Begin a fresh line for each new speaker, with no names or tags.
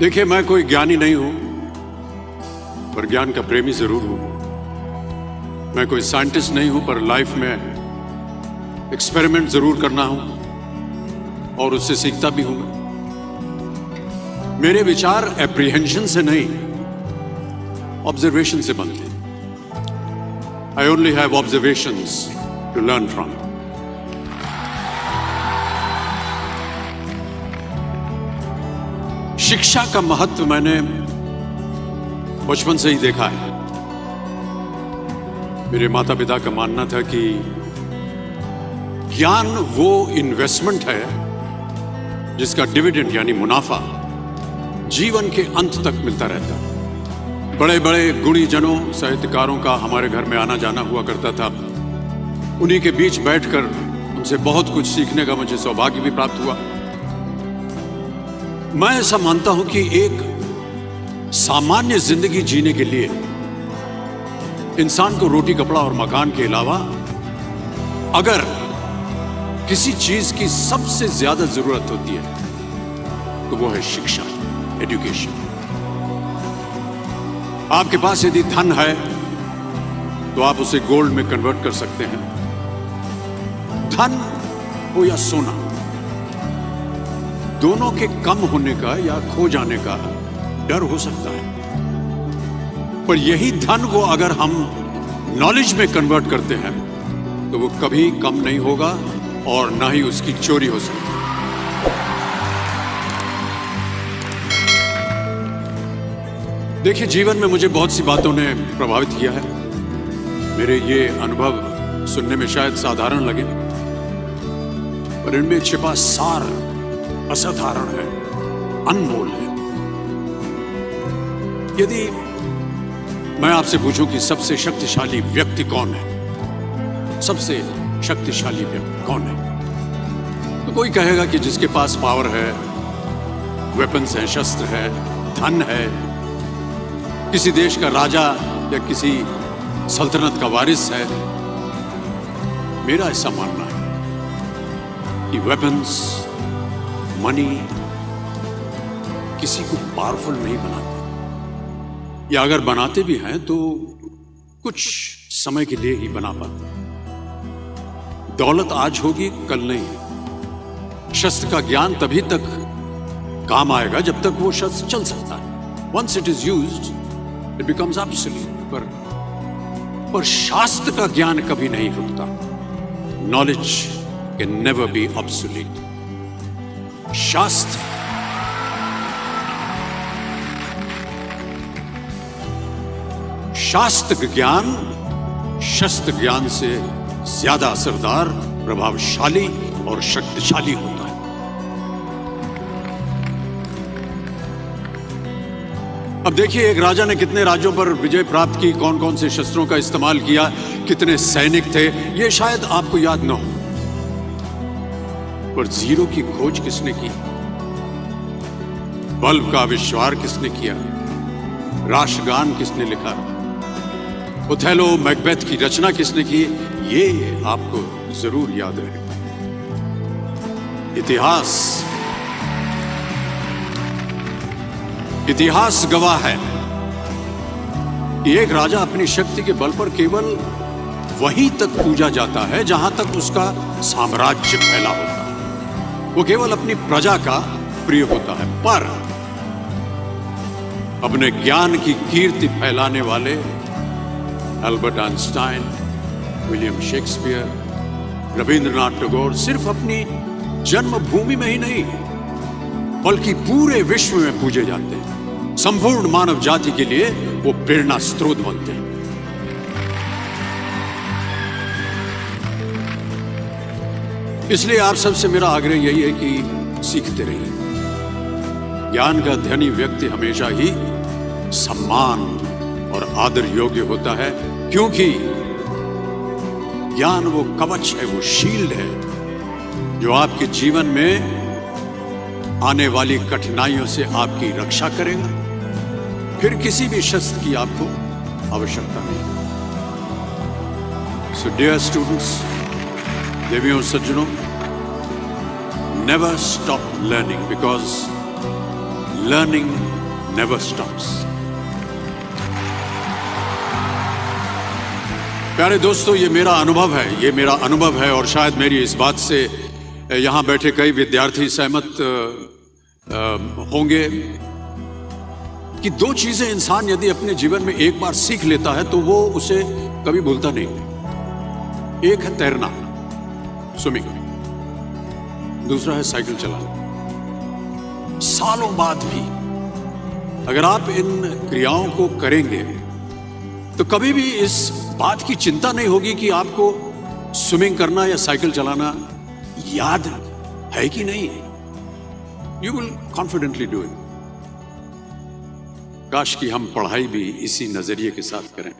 देखिए, मैं कोई ज्ञानी नहीं हूं, पर ज्ञान का प्रेमी जरूर हूं। मैं कोई साइंटिस्ट नहीं हूं, पर लाइफ में एक्सपेरिमेंट जरूर करना हूं और उससे सीखता भी हूं। मेरे विचार एप्रीहेंशन से नहीं, ऑब्जर्वेशन से बनते। I only have observations to learn from. शिक्षा का महत्व मैंने बचपन से ही देखा है। मेरे माता पिता का मानना था कि ज्ञान वो इन्वेस्टमेंट है जिसका डिविडेंड यानी मुनाफा जीवन के अंत तक मिलता रहता है। बड़े बड़े गुणीजनों, साहित्यकारों का हमारे घर में आना जाना हुआ करता था। उन्हीं के बीच बैठकर उनसे बहुत कुछ सीखने का मुझे सौभाग्य भी प्राप्त हुआ। मैं ऐसा मानता हूं कि एक सामान्य जिंदगी जीने के लिए इंसान को रोटी, कपड़ा और मकान के अलावा अगर किसी चीज की सबसे ज्यादा जरूरत होती है तो वो है शिक्षा, एजुकेशन। आपके पास यदि धन है तो आप उसे गोल्ड में कन्वर्ट कर सकते हैं। धन हो या सोना, दोनों के कम होने का या खो जाने का डर हो सकता है, पर यही धन को अगर हम नॉलेज में कन्वर्ट करते हैं तो वो कभी कम नहीं होगा और ना ही उसकी चोरी हो सकती। देखिए, जीवन में मुझे बहुत सी बातों ने प्रभावित किया है। मेरे ये अनुभव सुनने में शायद साधारण लगे, पर इनमें छिपा सार असाधारण है, अनमोल है। यदि मैं आपसे पूछूं कि सबसे शक्तिशाली व्यक्ति कौन है, सबसे शक्तिशाली व्यक्ति कौन है, तो कोई कहेगा कि जिसके पास पावर है, वेपन्स हैं, शस्त्र है, धन है, किसी देश का राजा या किसी सल्तनत का वारिस है। मेरा ऐसा मानना है कि वेपन्स, मनी किसी को पावरफुल नहीं बनाते, या अगर बनाते भी हैं तो कुछ समय के लिए ही बना पाते। दौलत आज होगी, कल नहीं। शस्त्र का ज्ञान तभी तक काम आएगा जब तक वो शस्त्र चल सकता है। Once it is used it becomes absolute. पर शास्त्र का ज्ञान कभी नहीं रुकता। Knowledge can never be obsolete. शास्त्र ज्ञान शस्त्र ज्ञान से ज्यादा असरदार, प्रभावशाली और शक्तिशाली होता है। अब देखिए, एक राजा ने कितने राज्यों पर विजय प्राप्त की, कौन कौन से शस्त्रों का इस्तेमाल किया, कितने सैनिक थे, यह शायद आपको याद न हो, पर जीरो की खोज किसने की, बल्ब का आविष्कार किसने किया, राष्ट्रगान किसने लिखा, ओथेलो, मैकबेथ की रचना किसने की, ये आपको जरूर याद रहेगा। इतिहास गवाह है कि एक राजा अपनी शक्ति के बल पर केवल वहीं तक पूजा जाता है जहां तक उसका साम्राज्य फैला होता है। वो केवल अपनी प्रजा का प्रिय होता है। पर अपने ज्ञान की कीर्ति फैलाने वाले Albert Einstein, William Shakespeare, Rabindranath Tagore सिर्फ अपनी जन्मभूमि में ही नहीं बल्कि पूरे विश्व में पूजे जाते हैं। संपूर्ण मानव जाति के लिए वो प्रेरणा स्रोत बनते हैं। इसलिए आप सबसे मेरा आग्रह यही है कि सीखते रहिए। ज्ञान का धनी व्यक्ति हमेशा ही सम्मान और आदर योग्य होता है, क्योंकि ज्ञान वो कवच है, वो शील्ड है जो आपके जीवन में आने वाली कठिनाइयों से आपकी रक्षा करेगा। फिर किसी भी शस्त्र की आपको आवश्यकता नहीं। सो डियर स्टूडेंट्स, देवियों और सज्जनों, never stop learning, because learning never stops. प्यारे दोस्तों, ये मेरा अनुभव है और शायद मेरी इस बात से यहाँ बैठे कई विद्यार्थी सहमत होंगे कि दो चीजें इंसान यदि अपने जीवन में एक बार सीख लेता है तो वो उसे कभी भूलता नहीं। एक है तैरना, स्विमिंग, दूसरा है साइकिल चलाना। सालों बाद भी अगर आप इन क्रियाओं को करेंगे तो कभी भी इस बात की चिंता नहीं होगी कि आपको स्विमिंग करना या साइकिल चलाना याद है कि नहीं। You will confidently do it. काश कि हम पढ़ाई भी इसी नजरिए के साथ करें।